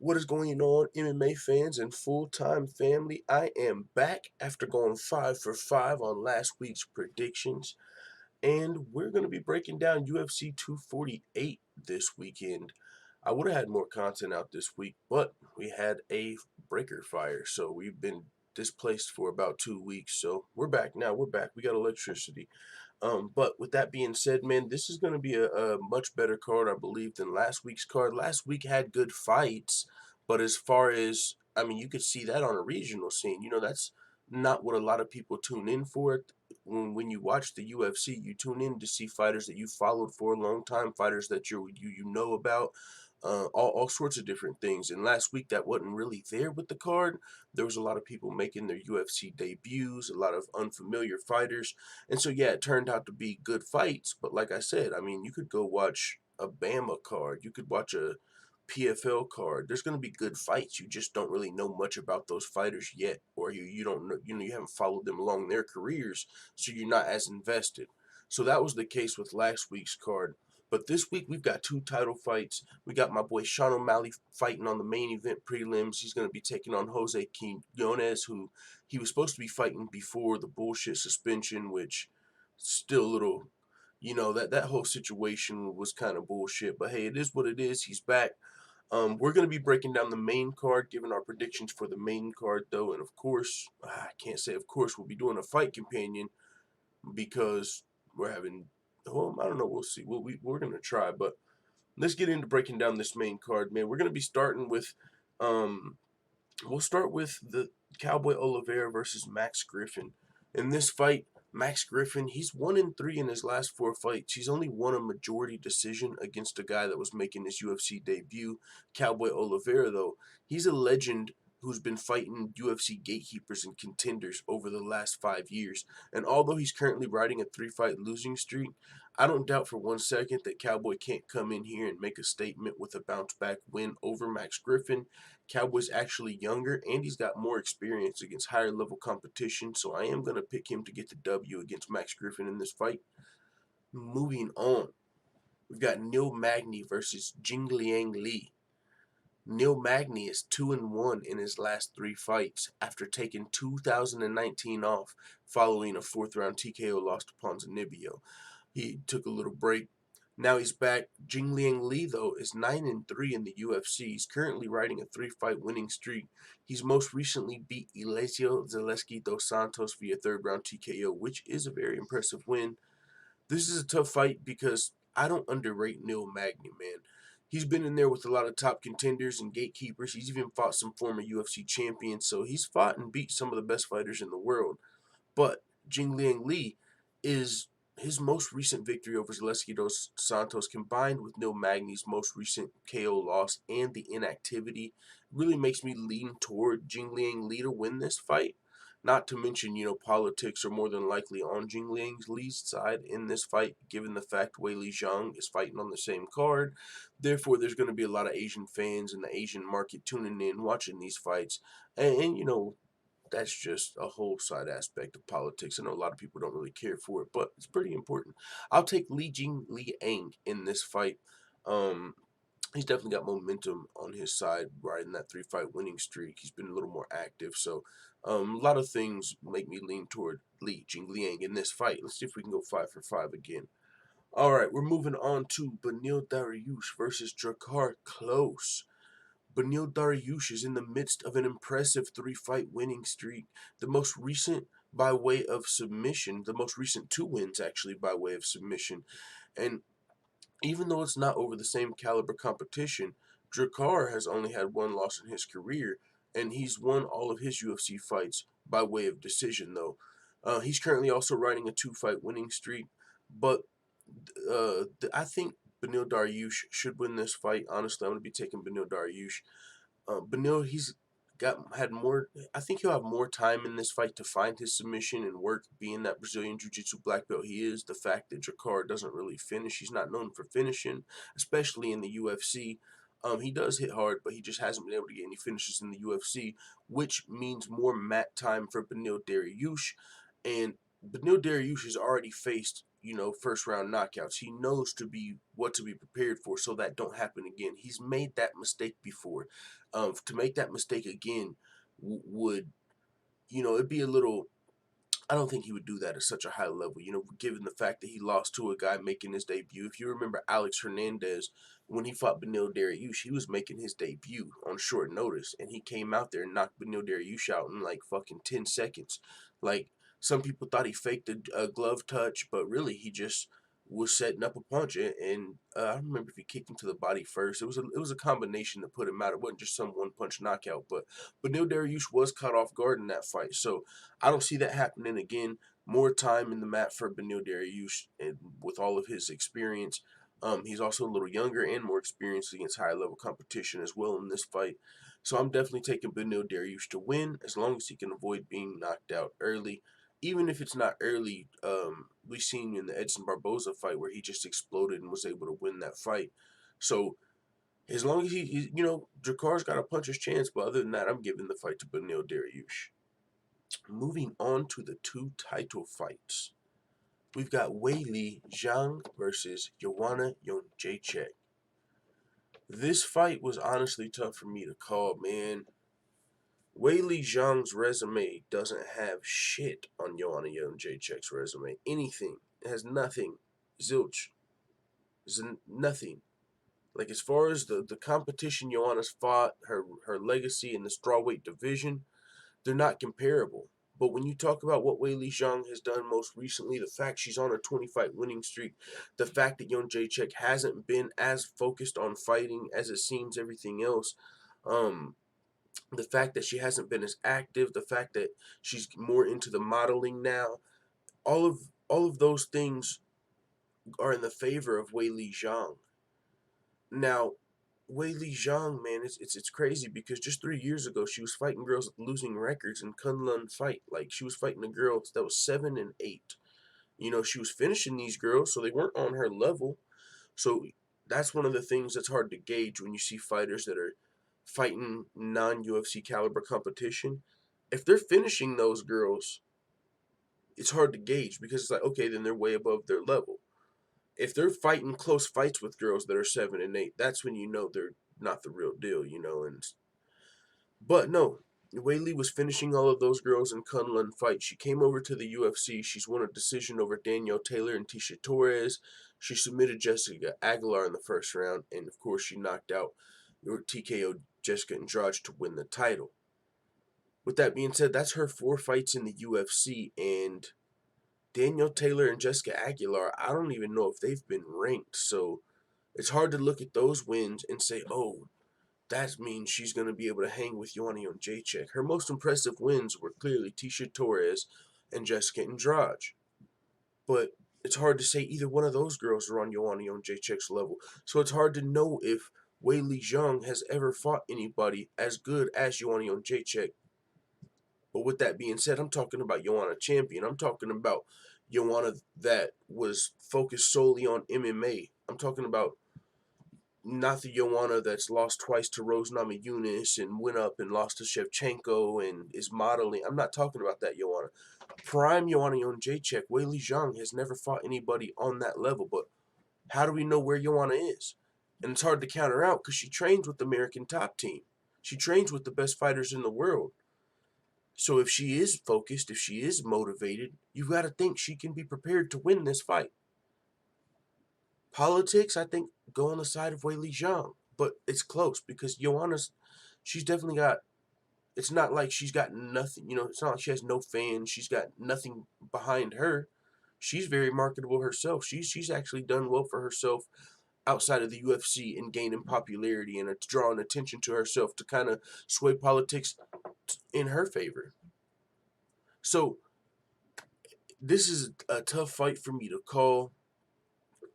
What is going on, MMA fans and full-time family? I am back after going 5 for 5 on last week's predictions, and we're going to be breaking down UFC 248 this weekend. I would have had more content out this week, but we had a breaker fire, so we've been displaced for about 2 weeks. So we're back now. We're back. We got electricity. But with that being said, man, this is going to be a much better card, I believe, than last week's card. Last week had good fights, but as far as, I mean, you could see that on a regional scene. That's not what a lot of people tune in for. When you watch the UFC, you tune in to see fighters that you followed for a long time, fighters that you know about, all sorts of different things. And last week, that wasn't really there with the card. There was a lot of people making their UFC debuts, a lot of unfamiliar fighters. And so, yeah, it turned out to be good fights. But like I said, I mean, you could go watch a Bama card. You could watch a PFL card. There's going to be good fights. You just don't really know much about those fighters yet, or you don't know, you haven't followed them along their careers, so you're not as invested. So that was the case with last week's card. But this week we've got two title fights. We got my boy Sean O'Malley fighting on the main event prelims. He's going to be taking on Jose Quinones, who he was supposed to be fighting before the bullshit suspension, which still a little, that whole situation was kind of bullshit. But hey, it is what it is. He's back. We're going to be breaking down the main card, giving our predictions for the main card, though. And of course, I can't say of course, we'll be doing a fight companion because we're having, well, I don't know, we'll see. We're going to try, but let's get into breaking down this main card, man. We're going to be starting with, um, we'll start with the Cowboy Oliveira versus Max Griffin. In this fight, Max Griffin, he's 1-3 in his last 4 fights. He's only won a majority decision against a guy that was making his UFC debut. Cowboy Oliveira, though, he's a legend who's been fighting UFC gatekeepers and contenders over the last 5 years. And although he's currently riding a 3-fight losing streak, I don't doubt for 1 second that Cowboy can't come in here and make a statement with a bounce back win over Max Griffin. Cowboy's actually younger and he's got more experience against higher level competition, so I am going to pick him to get the W against Max Griffin in this fight. Moving on, we've got Neil Magny versus Jingliang Li. Neil Magny is 2-1 in his last 3 fights after taking 2019 off following a 4th-round TKO loss to Ponzinibbio. He took a little break. Now he's back. Jingliang Li, though, is 9-3 in the UFC. He's currently riding a 3-fight winning streak. He's most recently beat Elizeu Zaleski dos Santos via 3rd-round TKO, which is a very impressive win. This is a tough fight because I don't underrate Neil Magny, man. He's been in there with a lot of top contenders and gatekeepers. He's even fought some former UFC champions, so he's fought and beat some of the best fighters in the world. But Jingliang Li is his most recent victory over Zaleski dos Santos, combined with Neil Magny's most recent KO loss and the inactivity, really makes me lean toward Jingliang Li to win this fight. Not to mention, politics are more than likely on Jingliang Li's side in this fight, given the fact Weili Zhang is fighting on the same card. Therefore, there's going to be a lot of Asian fans in the Asian market tuning in, watching these fights. And that's just a whole side aspect of politics. I know a lot of people don't really care for it, but it's pretty important. I'll take Li Jingliang in this fight. Um, he's definitely got momentum on his side, riding that 3-fight winning streak. He's been a little more active, so a lot of things make me lean toward Li Jingliang in this fight. Let's see if we can go 5 for 5 again. All right, we're moving on to Beneil Dariush versus Drakkar Klose. Beneil Dariush is in the midst of an impressive 3-fight winning streak, the most recent by way of submission, the most recent 2 wins actually by way of submission. And even though it's not over the same caliber competition, Drakkar has only had 1 loss in his career, and he's won all of his UFC fights by way of decision, though. He's currently also riding a 2-fight winning streak, but I think Beneil Dariush should win this fight. Honestly, I'm going to be taking Beneil Dariush. Beneil, he's had more. I think he'll have more time in this fight to find his submission and work. Being that Brazilian Jiu-Jitsu black belt he is, the fact that Drakkar doesn't really finish, he's not known for finishing, especially in the UFC. He does hit hard, but he just hasn't been able to get any finishes in the UFC, which means more mat time for Beneil Dariush. And Beneil Dariush has already faced first round knockouts. He knows what to be prepared for, so that don't happen again. He's made that mistake before. To make that mistake again would, it'd be a little. I don't think he would do that at such a high level, given the fact that he lost to a guy making his debut. If you remember Alex Hernandez, when he fought Beneil Dariush, he was making his debut on short notice, and he came out there and knocked Beneil Dariush out in like fucking 10 seconds. Like, some people thought he faked a glove touch, but really he just was setting up a punch, and I don't remember if he kicked him to the body first. It was a combination that put him out. It wasn't just some one punch knockout, but Beneil Dariush was caught off guard in that fight, so I don't see that happening again. More time in the mat for Beneil Dariush, and with all of his experience. He's also a little younger and more experienced against higher level competition as well in this fight. So I'm definitely taking Beneil Dariush to win, as long as he can avoid being knocked out early. Even if it's not early, we've seen in the Edson Barboza fight where he just exploded and was able to win that fight. So as long as Drakkara's got a puncher's chance, but other than that, I'm giving the fight to Beneil Dariush. Moving on to the two title fights. We've got Weili Zhang versus Joanna Jędrzejczyk. This fight was honestly tough for me to call, man. Weili Zhang's resume doesn't have shit on Joanna Jędrzejczyk's resume. Anything. It has nothing. Zilch. Nothing. Like, as far as the competition Joanna's fought, her legacy in the strawweight division, they're not comparable. But when you talk about what Weili Zhang has done most recently, the fact she's on a 20-fight winning streak, the fact that Jędrzejczyk hasn't been as focused on fighting as it seems everything else, the fact that she hasn't been as active, the fact that she's more into the modeling now, all of those things are in the favor of Weili Zhang. Now, Weili Zhang, man, it's crazy, because just 3 years ago she was fighting girls with losing records in Kunlun fight. Like, she was fighting a girl that was 7-8. She was finishing these girls, so they weren't on her level. So that's one of the things that's hard to gauge when you see fighters that are fighting non-UFC caliber competition. If they're finishing those girls, it's hard to gauge, because it's like, okay, then they're way above their level. If they're fighting close fights with girls that are 7-8, that's when you know they're not the real deal, But no, Weili was finishing all of those girls in Kunlun fights. She came over to the UFC. She's won a decision over Danielle Taylor and Tisha Torres. She submitted Jessica Aguilar in the first round, and of course she knocked out or TKO Jessica Andrade to win the title. With that being said, that's her 4 fights in the UFC, and Danielle Taylor and Jessica Aguilar, I don't even know if they've been ranked, so it's hard to look at those wins and say, oh, that means she's going to be able to hang with Joanna Jędrzejczyk. Her most impressive wins were clearly Tisha Torres and Jessica Andrade, but it's hard to say either one of those girls are on Joanna Jędrzejczyk's level, so it's hard to know if Weili Zhang has ever fought anybody as good as Joanna Jędrzejczyk. But with that being said, I'm talking about Joanna champion. I'm talking about Joanna that was focused solely on MMA. I'm talking about not the Joanna that's lost twice to Rose Namajunas and went up and lost to Shevchenko and is modeling. I'm not talking about that Joanna. Prime Joanna Jędrzejczyk, Weili Zhang has never fought anybody on that level. But how do we know where Joanna is? And it's hard to counter out, because she trains with the American top team. She trains with the best fighters in the world. So if she is focused, if she is motivated, you've got to think she can be prepared to win this fight. Politics, I think, go on the side of Weili Zhang, but it's close, because Joanna's, she's definitely got, it's not like she's got nothing, it's not like she has no fans, she's got nothing behind her. She's very marketable herself. She's actually done well for herself outside of the UFC in gaining popularity and drawing attention to herself to kind of sway politics in her favor. So this is a tough fight for me to call.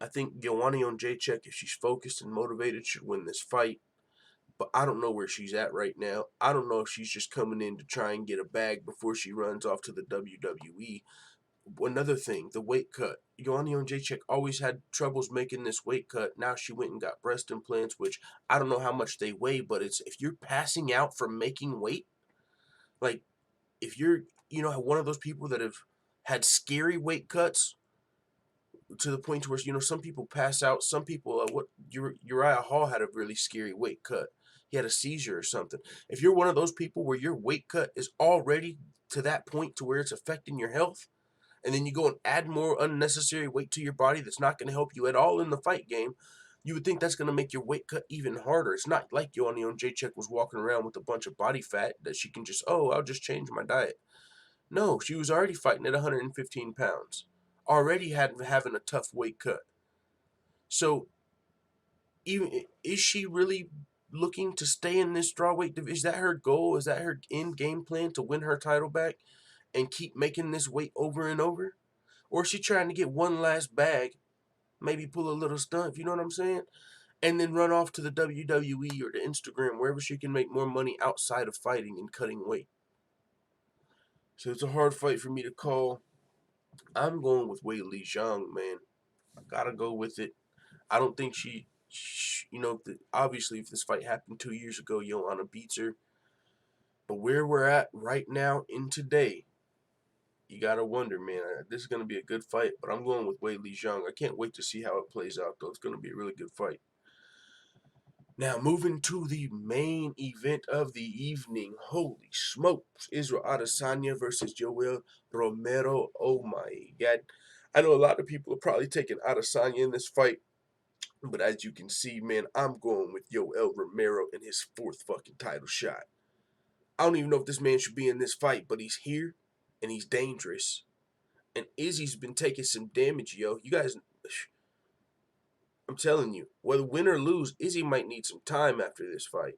I think Joanna Jędrzejczyk, if she's focused and motivated, should win this fight. But I don't know where she's at right now. I don't know if she's just coming in to try and get a bag before she runs off to the WWE. Another thing, the weight cut. Joanna Jędrzejczyk always had troubles making this weight cut. Now she went and got breast implants, which I don't know how much they weigh, but it's, if you're passing out from making weight, like, if you're, one of those people that have had scary weight cuts, to the point where, you know, some people pass out. Some people, Uriah Hall had a really scary weight cut. He had a seizure or something. If you're one of those people where your weight cut is already to that point to where it's affecting your health, and then you go and add more unnecessary weight to your body that's not going to help you at all in the fight game, you would think that's going to make your weight cut even harder. It's not like Joanna Jacek was walking around with a bunch of body fat that she can just, oh, I'll just change my diet. No, she was already fighting at 115 pounds, already having a tough weight cut. So, even is she really looking to stay in this strawweight division? Is that her goal? Is that her end game plan to win her title back and keep making this weight over and over? Or is she trying to get one last bag, maybe pull a little stunt, you know what I'm saying? And then run off to the WWE or the Instagram, wherever she can make more money outside of fighting and cutting weight. So it's a hard fight for me to call. I'm going with RemovedLizaard, man. I gotta go with it. I don't think she you know, obviously if this fight happened 2 years ago, Joanna beats her. But where we're at right now in today, you gotta wonder, man. This is gonna be a good fight, but I'm going with RemovedLizaard. I can't wait to see how it plays out, though. It's gonna be a really good fight. Now, moving to the main event of the evening. Holy smokes. Israel Adesanya versus Yoel Romero. Oh, my God. I know a lot of people are probably taking Adesanya in this fight. But as you can see, man, I'm going with Yoel Romero in his 4th fucking title shot. I don't even know if this man should be in this fight, but he's here, and he's dangerous. And Izzy's been taking some damage, yo. You guys... I'm telling you, whether win or lose, Izzy might need some time after this fight.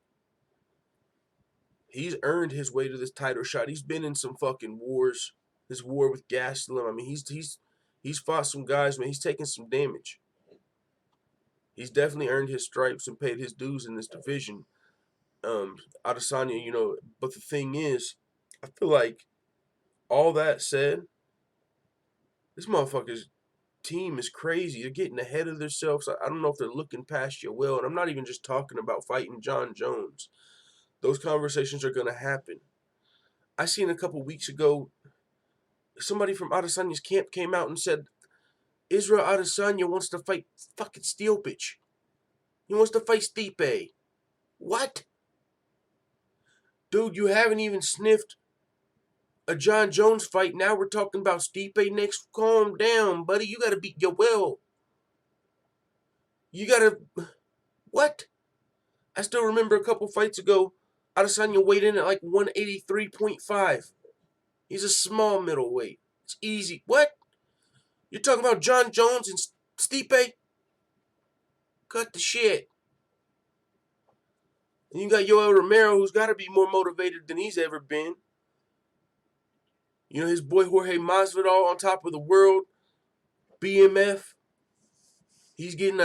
He's earned his way to this title shot. He's been in some fucking wars. His war with Gastelum. I mean, he's fought some guys, man. He's taken some damage. He's definitely earned his stripes and paid his dues in this division. Adesanya, you know, but the thing is, I feel like all that said, this motherfucker's team is crazy. They're getting ahead of themselves. I don't know if they're looking past your will. And I'm not even just talking about fighting John Jones. Those conversations are going to happen. I seen a couple weeks ago, somebody from Adesanya's camp came out and said, Israel Adesanya wants to fight fucking Steel Bitch. He wants to fight Stipe. What? Dude, you haven't even sniffed a John Jones fight. Now we're talking about Stipe next. Calm down, buddy. You got to beat your will. You got to... What? I still remember a couple fights ago, Adesanya weighed in at like 183.5. He's a small middleweight. It's easy. What? You're talking about John Jones and Stipe? Cut the shit. And you got Yoel Romero, who's got to be more motivated than he's ever been. You know, his boy Jorge Masvidal on top of the world. BMF. He's getting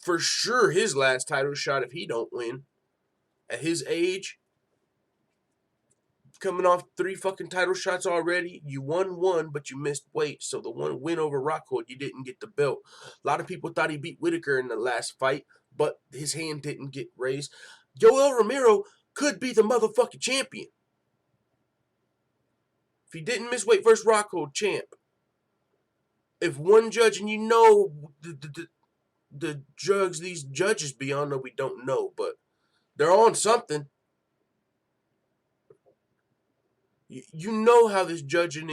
for sure his last title shot if he don't win. At his age, coming off 3 fucking title shots already. You won 1, but you missed weight. So the one win over Rockhold, you didn't get the belt. A lot of people thought he beat Whitaker in the last fight, but his hand didn't get raised. Yoel Romero could be the motherfucking champion. If he didn't miss weight versus Rockhold, champ. If one judge, and you know the drugs these judges be on, no, we don't know, but they're on something. You know how this judging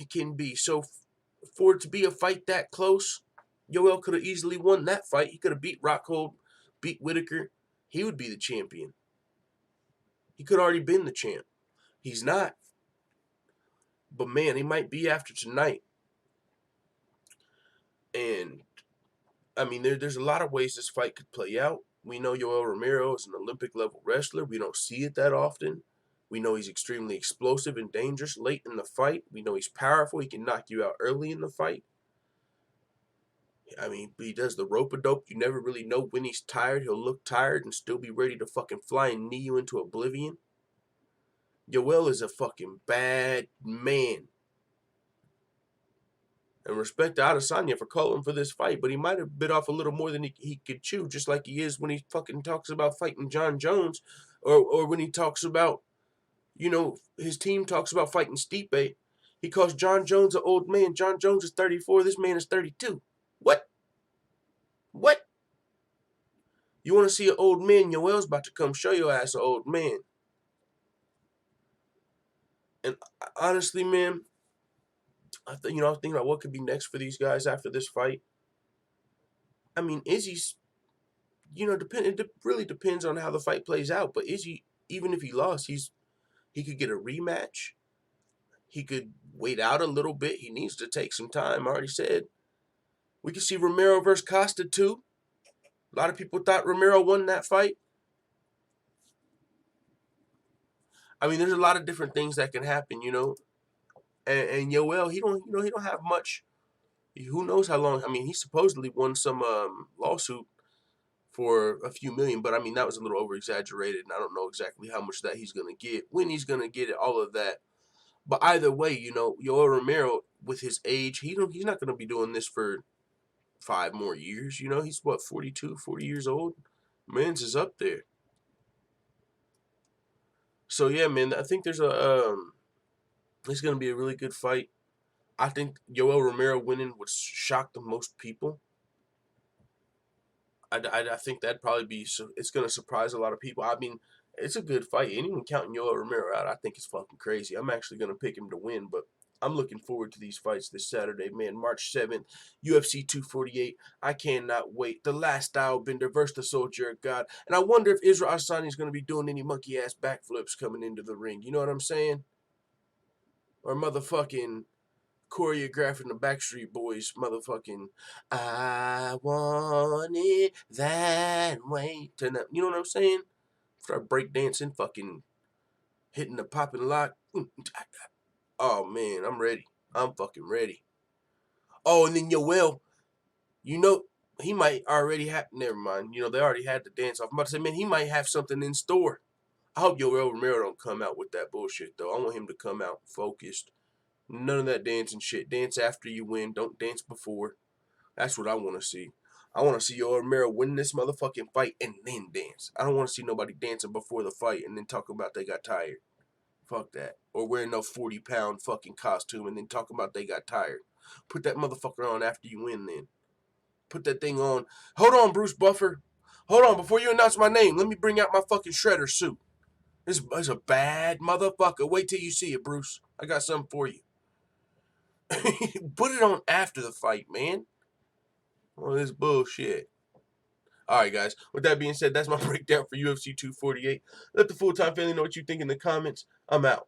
can be. So for it to be a fight that close, Yoel could have easily won that fight. He could have beat Rockhold, beat Whitaker. He would be the champion. He could have already been the champ. He's not. But man, he might be after tonight. And I mean, there's a lot of ways this fight could play out. We know Yoel Romero is an Olympic level wrestler. We don't see it that often. We know he's extremely explosive and dangerous late in the fight. We know he's powerful. He can knock you out early in the fight. I mean, he does the rope-a-dope. You never really know when he's tired. He'll look tired and still be ready to fucking fly and knee you into oblivion. Yoel is a fucking bad man. And respect to Adesanya for calling for this fight, but he might have bit off a little more than he could chew, just like he is when he fucking talks about fighting John Jones, or when he talks about, you know, his team talks about fighting Stipe. He calls John Jones an old man. John Jones is 34. This man is 32. What? What? You want to see an old man? Yoel's about to come show your ass an old man. And honestly, man, I was thinking about what could be next for these guys after this fight. I mean, Izzy's, it really depends on how the fight plays out. But Izzy, even if he lost, he could get a rematch. He could wait out a little bit. He needs to take some time. I already said. We could see Romero versus Costa too. A lot of people thought Romero won that fight. I mean, there's a lot of different things that can happen, And Yoel, he don't have much. Who knows how long? I mean, he supposedly won some lawsuit for a few million, but I mean that was a little over exaggerated, and I don't know exactly how much that he's gonna get, when he's gonna get it, all of that. But either way, Yoel Romero with his age, he's not gonna be doing this for 5 more years. He's what, 42, 40 years old. Man's is up there. So yeah, man, I think it's gonna be a really good fight. I think Yoel Romero winning would shock the most people. I think that'd probably be, it's going to surprise a lot of people. I mean, it's a good fight. Anyone counting Yoel Romero out, I think it's fucking crazy. I'm actually going to pick him to win, but I'm looking forward to these fights this Saturday, man. March 7th, UFC 248. I cannot wait. The Last Style Bender versus the Soldier of God. And I wonder if Israel Adesanya is going to be doing any monkey-ass backflips coming into the ring. You know what I'm saying? Or motherfucking choreographing the Backstreet Boys motherfucking I want it that way tonight. You know what I'm saying? Start breakdancing, fucking hitting the popping lock. Oh man, I'm ready. I'm fucking ready. Oh, and then Yoel, he might already have, never mind. They already had the dance off. I'm about to say, man, he might have something in store. I hope Yoel Romero don't come out with that bullshit though. I want him to come out focused. None of that dancing shit. Dance after you win. Don't dance before. That's what I want to see. I want to see Yoel Romero win this motherfucking fight and then dance. I don't want to see nobody dancing before the fight and then talk about they got tired. Fuck that. Or wearing no 40-pound fucking costume and then talk about they got tired. Put that motherfucker on after you win then. Put that thing on. Hold on, Bruce Buffer. Hold on, before you announce my name, let me bring out my fucking shredder suit. This is a bad motherfucker. Wait till you see it, Bruce. I got something for you. Put it on after the fight, man. All this bullshit. Alright, guys. With that being said, that's my breakdown for UFC 248. Let the full-time family know what you think in the comments. I'm out.